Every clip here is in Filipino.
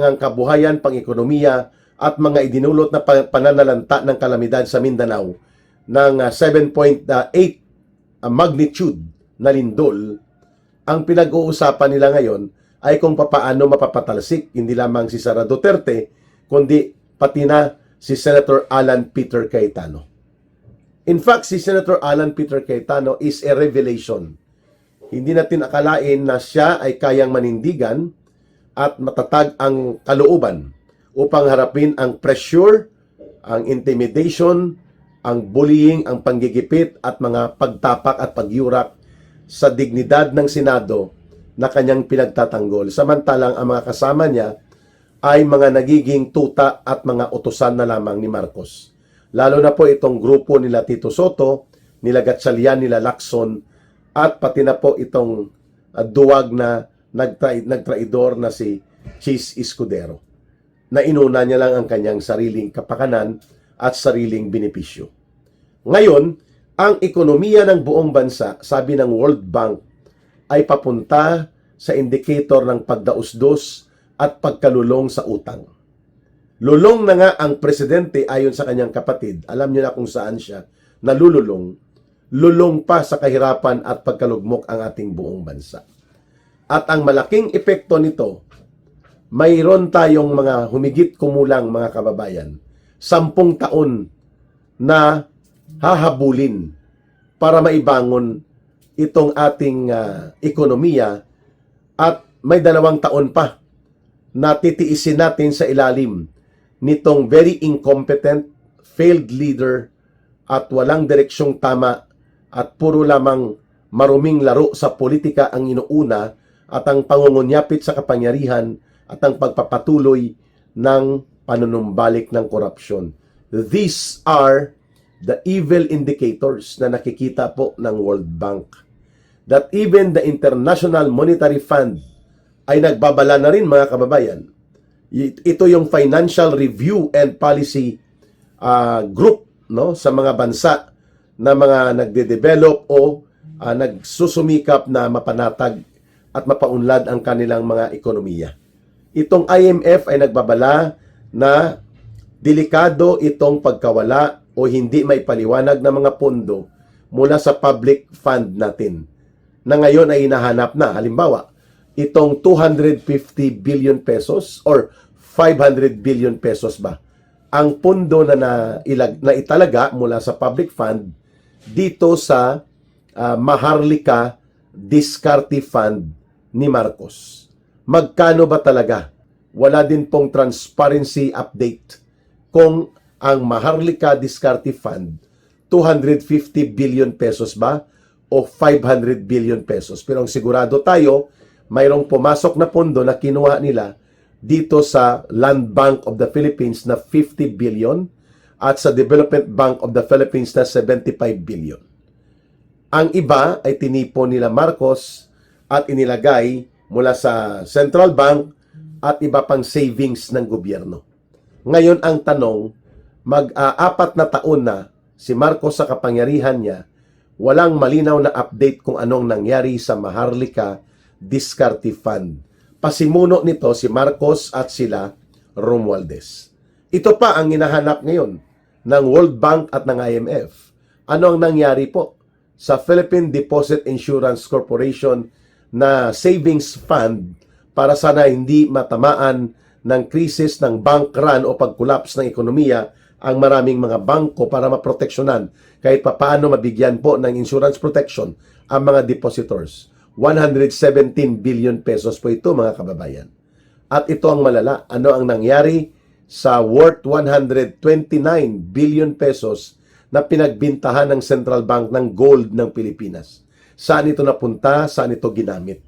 ang kabuhayan, pang-ekonomiya at mga idinulot na pananalanta ng kalamidad sa Mindanao ng 7.8 magnitude na lindol, ang pinag-uusapan nila ngayon ay kung papaano mapapatalsik hindi lamang si Sara Duterte, kundi pati na si Senator Alan Peter Cayetano. In fact, si Senator Alan Peter Cayetano is a revelation. Hindi natin akalain na siya ay kayang manindigan at matatag ang kalooban upang harapin ang pressure, ang intimidation, ang bullying, ang panggigipit at mga pagtapak at pagyurak sa dignidad ng Senado na kanyang pinagtatanggol. Samantalang ang mga kasama niya ay mga nagiging tuta at mga utusan na lamang ni Marcos. Lalo na po itong grupo nila Tito Soto, nila Gatchalian, nila Lacson, at pati na po itong duwag na nagtraidor na si Chis Escudero, na inuna niya lang ang kanyang sariling kapakanan at sariling benepisyo. Ngayon, ang ekonomiya ng buong bansa, sabi ng World Bank, ay papunta sa indicator ng pagdausdos at pagkalulong sa utang. Lulong na nga ang presidente ayon sa kanyang kapatid. Alam niyo na kung saan siya nalululong. Lulong pa sa kahirapan at pagkalugmok ang ating buong bansa. At ang malaking epekto nito, mayroon tayong mga humigit kumulang mga kababayan, 10 taon na hahabulin para maibangon itong ating ekonomiya, at may 2 taon pa na titiisin natin sa ilalim nitong very incompetent, failed leader at walang direksyong tama at puro lamang maruming laro sa politika ang inuuna, at ang pangungunyapit sa kapangyarihan at ang pagpapatuloy ng panunumbalik ng korupsyon. These are the evil indicators na nakikita po ng World Bank. That even the International Monetary Fund ay nagbabala na rin, mga kababayan. Ito yung Financial Review and Policy Group, no, sa mga bansa na mga nagde-develop o nagsusumikap na mapanatag at mapaunlad ang kanilang mga ekonomiya. Itong IMF ay nagbabala na delikado itong pagkawala o hindi may paliwanag na mga pondo mula sa public fund natin, na ngayon ay hinahanap na. Halimbawa, itong 250 billion pesos or 500 billion pesos ba ang pondo na italaga mula sa public fund dito sa Maharlika Diskarte Fund ni Marcos. Magkano ba talaga? Wala din pong transparency update kung ang Maharlika Diskarte Fund 250 billion pesos ba o 500 billion pesos. Pero ang sigurado tayo, mayroong pumasok na pondo na kinuha nila dito sa Land Bank of the Philippines na 50 billion at sa Development Bank of the Philippines na 75 billion. Ang iba ay tinipon nila Marcos at inilagay mula sa Central Bank at iba pang savings ng gobyerno. Ngayon ang tanong, mag-4 na taon na si Marcos sa kapangyarihan niya, walang malinaw na update kung anong nangyari sa Maharlika Diskarte Fund. Pasimuno nito si Marcos at sila Romualdez. Ito pa ang hinahanap ngayon ng World Bank at ng IMF. Ano ang nangyari po sa Philippine Deposit Insurance Corporation na savings fund para sana hindi matamaan ng krisis ng bank run o pag-collapse ng ekonomiya ang maraming mga bangko, para maproteksyonan kahit papaano mabigyan po ng insurance protection ang mga depositors. 117 billion pesos po ito, mga kababayan. At ito ang malala. Ano ang nangyari sa worth 129 billion pesos na pinagbintahan ng Central Bank ng gold ng Pilipinas? Saan ito napunta? Saan ito ginamit?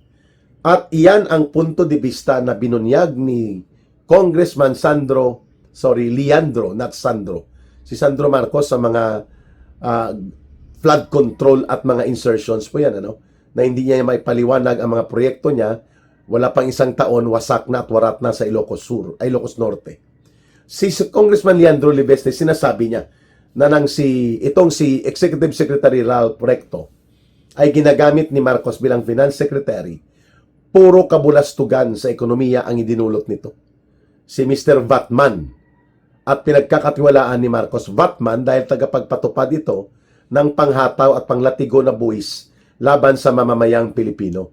At iyan ang punto de vista na binunyag ni Congressman Leandro, not Sandro. Si Sandro Marcos sa mga flood control at mga insertions po yan, ano? Na hindi niya may paliwanag ang mga proyekto niya, wala pang 1 taon, wasak na at warat na sa Ilocos Norte. Si Congressman Leandro Libeste, sinasabi niya na itong si Executive Secretary Ralph Recto ay ginagamit ni Marcos bilang Finance Secretary, puro kabulastugan sa ekonomiya ang idinulot nito. si Mr. Vatman at pinagkakatiwalaan ni Marcos. Vatman dahil tagapagpatupad ito ng panghataw at panglatigo na buwis laban sa mamamayang Pilipino.